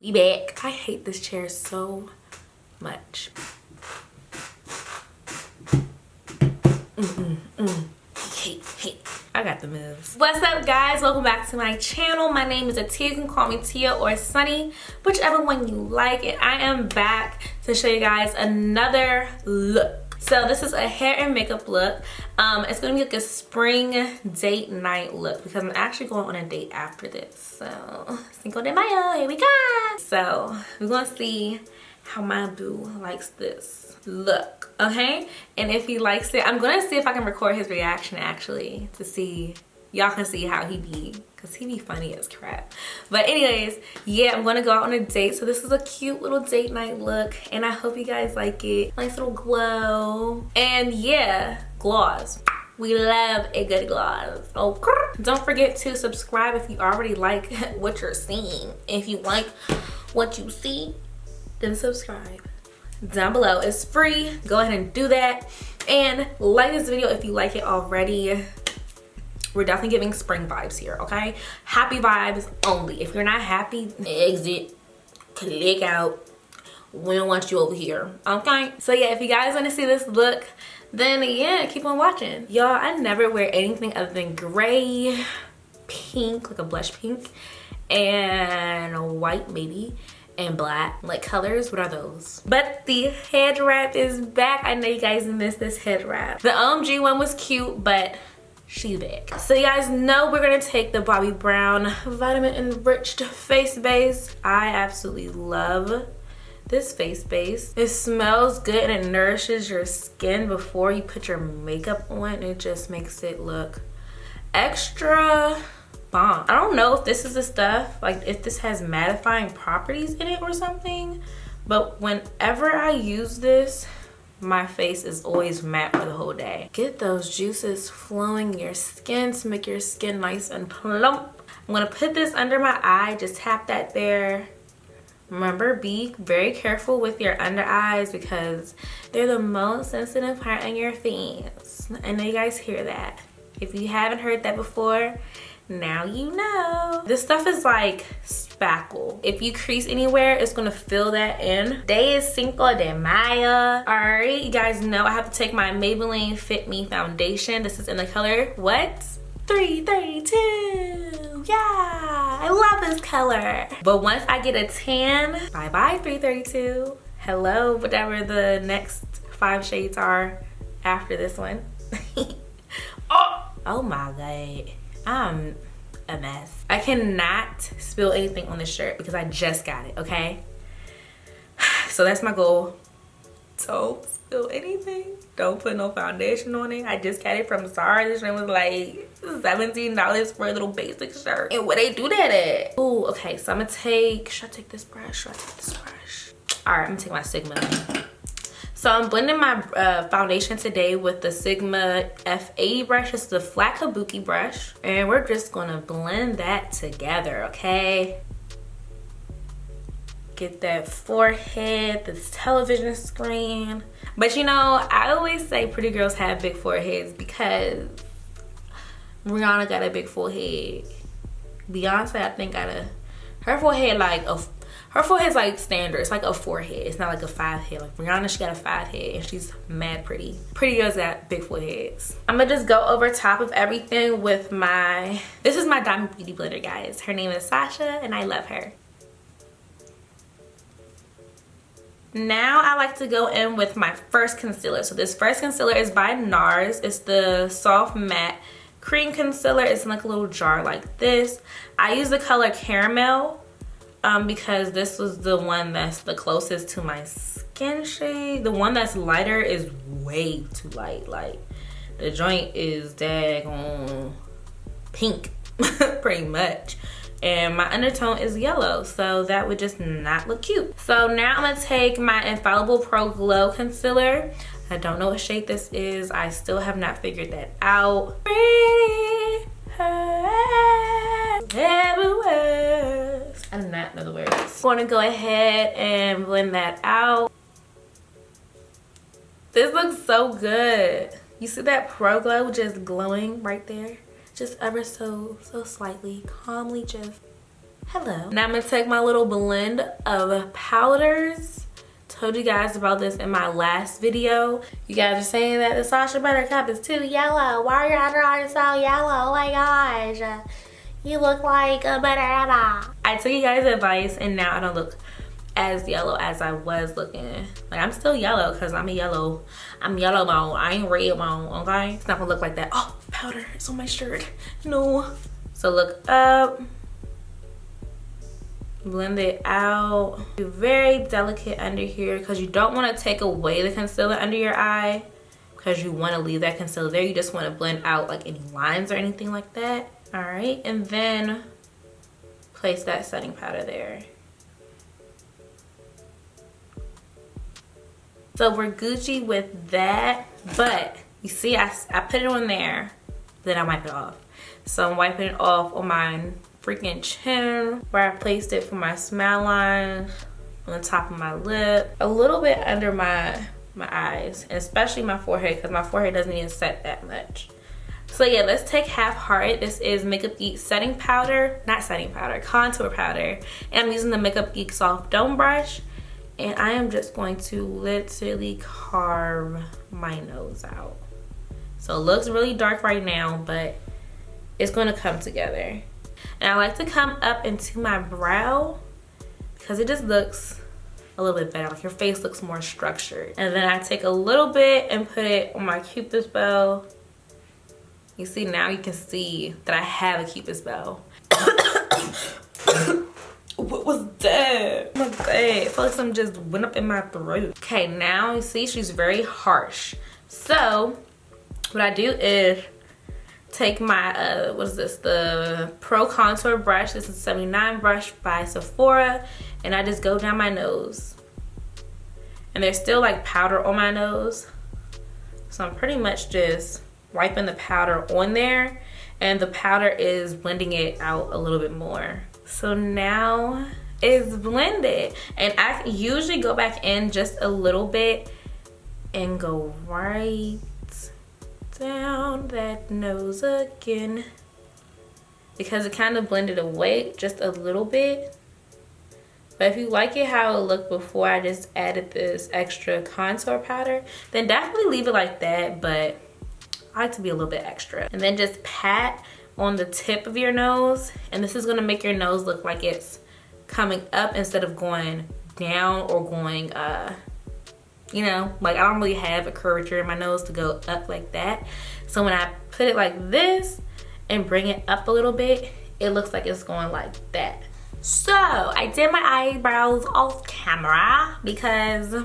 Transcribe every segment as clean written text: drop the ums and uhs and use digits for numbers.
We back. I hate this chair so much. Hate. I got the moves. What's up, guys? Welcome back to my channel. My name is Tia. You can call me Tia or Sunny, whichever one you like. And I am back to show you guys another look. So this is a hair and makeup look. It's gonna be like a spring date night look because I'm actually going on a date after this. So Cinco de Mayo, here we go. So we're gonna see how my boo likes this look, okay? And if he likes it, I'm gonna see if I can record his reaction actually to see, y'all can see how he be, because he be funny as crap. But anyways, yeah, I'm gonna go out on a date. So this is a cute little date night look and I hope you guys like it. Nice little glow. And yeah, gloss. We love a good gloss. Okay. Don't forget to subscribe if you already like what you're seeing. If you like what you see, then subscribe down below. It's free. Go ahead and do that. And like this video if you like it already. We're definitely giving spring vibes here, okay? Happy vibes only. If you're not happy, exit, click out. We don't want you over here, okay? So yeah, if you guys want to see this look, then yeah, keep on watching. Y'all, I never wear anything other than gray, pink, like a blush pink, and white maybe, and black. Like colors, what are those? But the head wrap is back. I know you guys missed this head wrap. The OMG one was cute, but she's back. So you guys know we're gonna take the Bobbi Brown vitamin enriched face base. I absolutely love this face base. It smells good and it nourishes your skin before you put your makeup on. It just makes it look extra bomb. I don't know if this is the stuff, like if this has mattifying properties in it or something, but whenever I use this, my face is always matte for the whole day. Get those juices flowing in your skin to make your skin nice and plump. I'm gonna put this under my eye, just tap that there. Remember, be very careful with your under eyes because they're the most sensitive part in your face. I know you guys hear that. If you haven't heard that before, now you know. This stuff is like spackle. If you crease anywhere, it's gonna fill that in. Day is Cinco de Mayo. Alright, you guys know I have to take my Maybelline Fit Me foundation. This is in the color, what? 332. Yeah, I love this color. But once I get a tan, bye-bye 332. Hello, whatever the next 5 shades are after this one. Oh my God. I'm a mess. I cannot spill anything on this shirt because I just got it, okay? So that's my goal. Don't spill anything. Don't put no foundation on it. I just got it from Zara. This one was like $17 for a little basic shirt. And where they do that at? Oh, okay. So I'm gonna take, should I take this brush? Should I take this brush? All right, I'm gonna take my Sigma. So I'm blending my foundation today with the Sigma F80 brush. It's the flat kabuki brush. And we're just gonna blend that together, okay? Get that forehead, this television screen. But you know, I always say pretty girls have big foreheads because Rihanna got a big forehead. Beyonce, I think, got her forehead like her forehead's like standard. It's like a 4-head. It's not like a 5-head. Like Rihanna, she got a 5-head and she's mad pretty. Pretty girls got big foreheads. I'm gonna just go over top of everything with this is my Diamond Beauty blender, guys. Her name is Sasha and I love her. Now I like to go in with my first concealer. So this first concealer is by NARS. It's the Soft Matte Cream Concealer. It's in like a little jar like this. I use the color Caramel because this was the one that's the closest to my skin shade. The one that's lighter is way too light. Like the joint is daggone pink pretty much. And my undertone is yellow, so that would just not look cute. So now I'm gonna take my Infallible Pro Glow Concealer. I don't know what shade this is. I still have not figured that out. Pretty everywhere. I do not know the words. I'm gonna go ahead and blend that out. This looks so good. You see that Pro Glow just glowing right there? Just ever so slightly, calmly just Hello. Now I'm gonna take my little blend of powders. Told you guys about this in my last video. You guys are saying that the Sacha Buttercup is too yellow. Why are your under eyes so yellow? Oh my gosh. You look like a banana. I took you guys' advice and now I don't look as yellow as I was looking. Like, I'm still yellow because I'm yellow bone. I ain't red bone, okay? It's not gonna look like that. Oh, powder, it's on my shirt. No. So look up. Blend it out. Be very delicate under here because you don't want to take away the concealer under your eye because you want to leave that concealer there. You just want to blend out like any lines or anything like that. All right, and then place that setting powder there. So we're Gucci with that, but you see I put it on there, then I wipe it off. So I'm wiping it off on my freaking chin where I placed it for my smile line, on the top of my lip, a little bit under my eyes, and especially my forehead because my forehead doesn't even set that much. So yeah, let's take Half Heart. This is Makeup Geek setting powder, not setting powder, contour powder. And I'm using the Makeup Geek Soft Dome Brush. And I am just going to literally carve my nose out. So it looks really dark right now, but it's going to come together. And I like to come up into my brow because it just looks a little bit better. Like your face looks more structured. And then I take a little bit and put it on my Cupid's bow. You see, now you can see that I have a Cupid's bow. What was that? Oh my God. I feel like something just went up in my throat. Okay, now you see she's very harsh. So what I do is take my, what is this? The Pro Contour brush. This is a 79 brush by Sephora. And I just go down my nose. And there's still like powder on my nose. So I'm pretty much just wiping the powder on there, and the powder is blending it out a little bit more. So now it's blended, and I usually go back in just a little bit and go right down that nose again because it kind of blended away just a little bit. But if you like it how it looked before I just added this extra contour powder, then definitely leave it like that, but I like to be a little bit extra. And then just pat on the tip of your nose, and this is gonna make your nose look like it's coming up instead of going down or going, you know, like I don't really have a curvature in my nose to go up like that. So when I put it like this and bring it up a little bit, it looks like it's going like that. So I did my eyebrows off camera because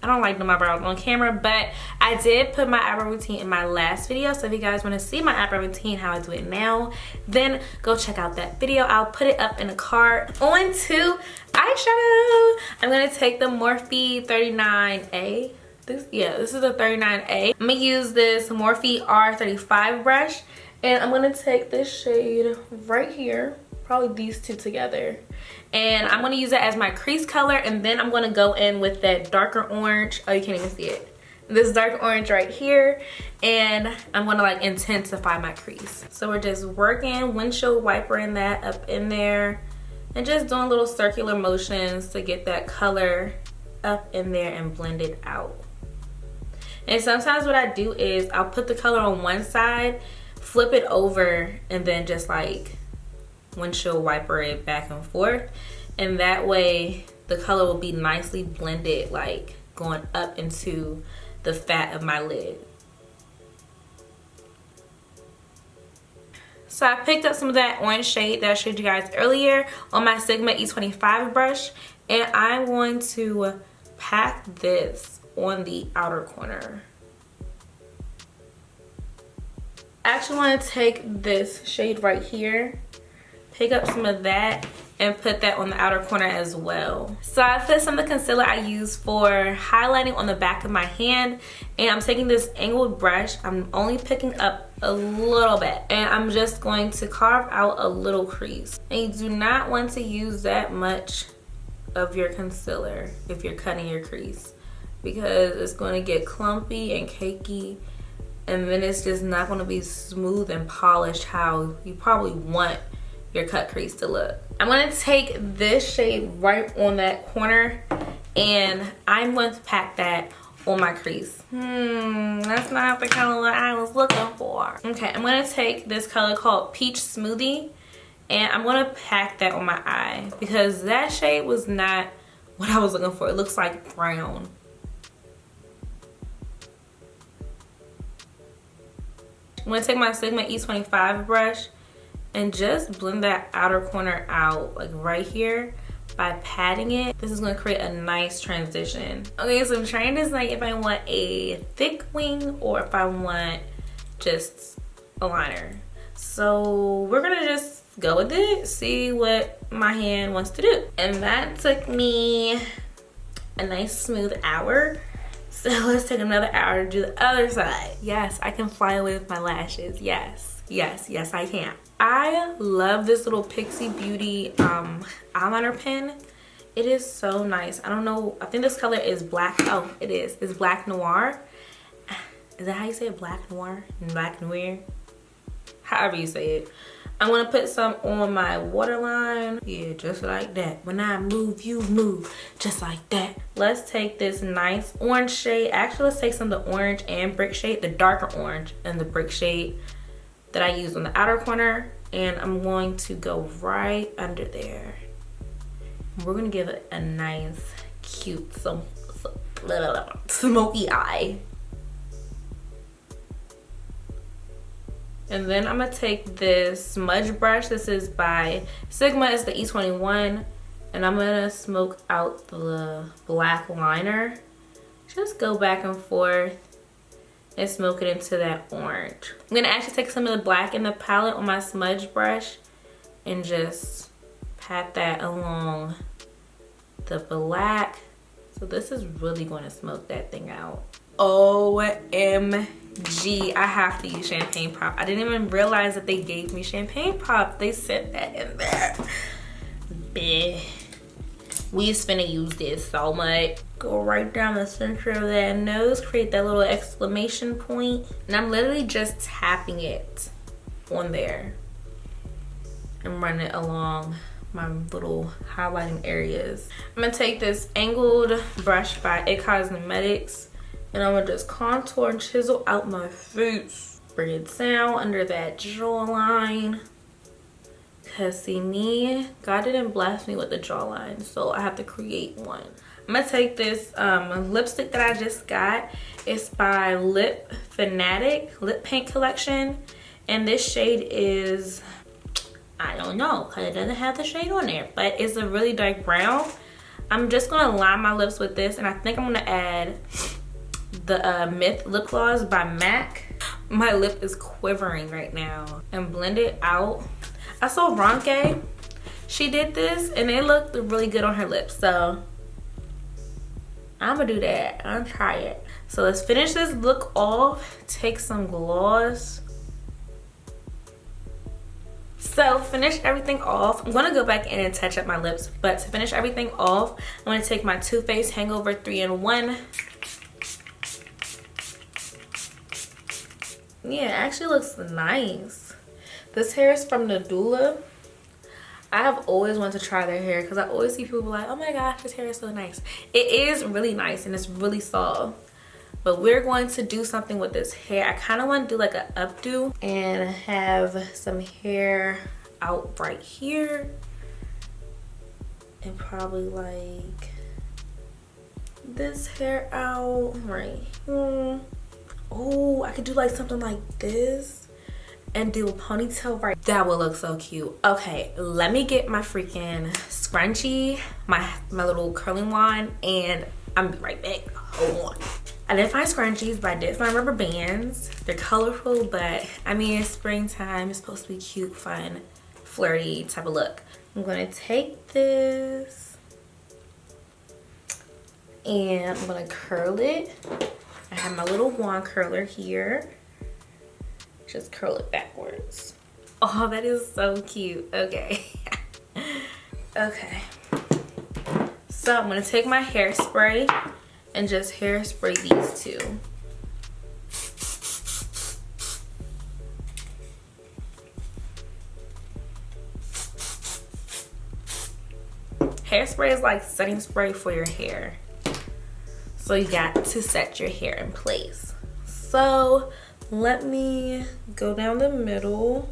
I don't like doing my brows on camera, but I did put my eyebrow routine in my last video. So if you guys want to see my eyebrow routine, how I do it now, then go check out that video. I'll put it up in a card. On to eyeshadow. I'm going to take the Morphe 39A. This is a 39A. I'm going to use this Morphe R35 brush. And I'm going to take this shade right here. Probably these two together, and I'm going to use it as my crease color, and then I'm going to go in with that darker orange. Oh, you can't even see it, this dark orange right here, and I'm going to like intensify my crease. So we're just working windshield wipering that up in there and just doing little circular motions to get that color up in there and blend it out. And sometimes what I do is I'll put the color on one side, flip it over, and then just like windshield wiper it back and forth, and that way the color will be nicely blended, like going up into the fat of my lid. So I picked up some of that orange shade that I showed you guys earlier on my Sigma E25 brush, and I'm going to pack this on the outer corner. I actually want to take this shade right here, pick up some of that, and put that on the outer corner as well. So I put some of the concealer I use for highlighting on the back of my hand, and I'm taking this angled brush. I'm only picking up a little bit, and I'm just going to carve out a little crease. And you do not want to use that much of your concealer if you're cutting your crease, because it's going to get clumpy and cakey, and then it's just not going to be smooth and polished how you probably want your cut crease to look. I'm gonna take this shade right on that corner and I'm going to pack that on my crease. That's not the color I was looking for. Okay, I'm gonna take this color called Peach Smoothie and I'm gonna pack that on my eye because that shade was not what I was looking for. It looks like brown. I'm gonna take my Sigma E25 brush and just blend that outer corner out, like right here, by patting it. This is gonna create a nice transition. Okay, so I'm trying to decide if I want a thick wing or if I want just a liner. So we're gonna just go with it, see what my hand wants to do. And that took me a nice smooth hour. So let's take another hour to do the other side. Yes, I can fly away with my lashes. Yes, yes, yes, I can. I love this little Pixie Beauty eyeliner pen. It is so nice. I don't know, I think this color is black. Oh, it is. It's Black Noir. Is that how you say it? Black Noir? Black Noir? However you say it. I'm gonna put some on my waterline. Yeah, just like that. When I move, you move. Just like that. Let's take this nice orange shade. Actually, let's take some of the orange and brick shade, the darker orange and the brick shade that I use on the outer corner. And I'm going to go right under there. We're gonna give it a nice, cute, smoky eye. And then I'm gonna take this smudge brush. This is by Sigma, it's the E21. And I'm gonna smoke out the black liner. Just go back and forth and smoke it into that orange. I'm gonna actually take some of the black in the palette on my smudge brush and just pat that along the black. So this is really gonna smoke that thing out. OMG, I have to use champagne pop. I didn't even realize that they gave me champagne pop. They sent that in there. Bleh. We just finna use this so much. Go right down the center of that nose, create that little exclamation point. And I'm literally just tapping it on there and run it along my little highlighting areas. I'm gonna take this angled brush by It Cosmetics and I'm gonna just contour and chisel out my face. Bring it down under that jawline. Cause see me, God didn't bless me with the jawline, so I have to create one. I'm gonna take this lipstick that I just got. It's by Lipfanattic Lip Paint Collection. And this shade is, I don't know, cause it doesn't have the shade on there, but it's a really dark brown. I'm just gonna line my lips with this and I think I'm gonna add the Myth lip gloss by MAC. My lip is quivering right now. And blend it out. I saw Ronke, she did this and it looked really good on her lips, so I'm gonna do that. I'm gonna try it. So let's finish this look off. Take some gloss. So finish everything off. I'm gonna go back in and touch up my lips, but to finish everything off, I'm gonna take my Too Faced Hangover 3-in-1. Yeah, it actually looks nice. This hair is from Nadula. I have always wanted to try their hair because I always see people like, oh my gosh, this hair is so nice. It is really nice and it's really soft. But we're going to do something with this hair. I kind of want to do like an updo and have some hair out right here. And probably like this hair out right here. Oh, I could do like something like this and do a ponytail right. That would look so cute. Okay, let me get my freaking scrunchie, my little curling wand, and I'm gonna be right back. Hold on. I did find scrunchies, but I did find rubber bands. They're colorful, but I mean, it's springtime. It's supposed to be cute, fun, flirty type of look. I'm gonna take this and I'm gonna curl it. I have my little wand curler here. Just curl it backwards. Oh, that is so cute. Okay. Okay. So I'm gonna take my hairspray and just hairspray these two. Hairspray is like setting spray for your hair. So you got to set your hair in place. So let me go down the middle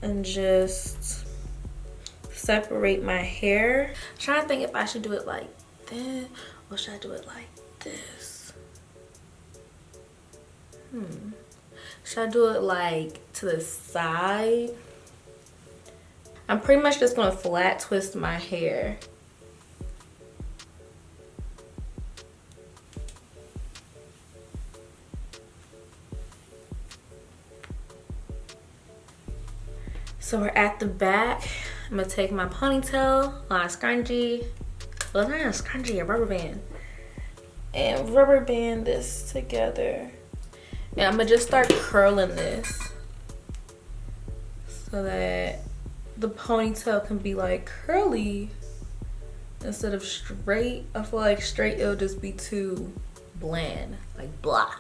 and just separate my hair. I'm trying to think if I should do it like this or should I do it like this? Should I do it like to the side? I'm pretty much just gonna flat twist my hair. So we're at the back. I'm gonna take my ponytail, a scrunchie, well not a scrunchie, a rubber band, and rubber band this together. And I'm gonna just start curling this so that the ponytail can be like curly instead of straight. I feel like straight it'll just be too bland, like blah.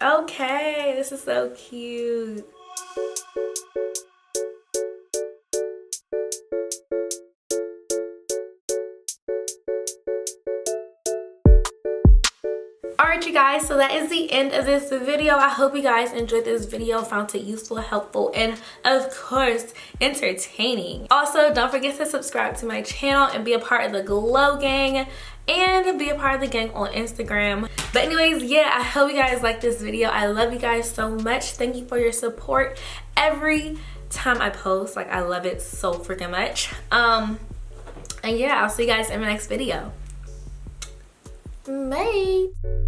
Okay, this is so cute. Alright you guys, so that is the end of this video. I hope you guys enjoyed this video, found it useful, helpful, and of course entertaining. Also, don't forget to subscribe to my channel and be a part of the Glow Gang and be a part of the gang on Instagram. But anyways, yeah, I hope you guys like this video. I love you guys so much. Thank you for your support every time I post. Like, I love it so freaking much. And yeah, I'll see you guys in my next video. Bye.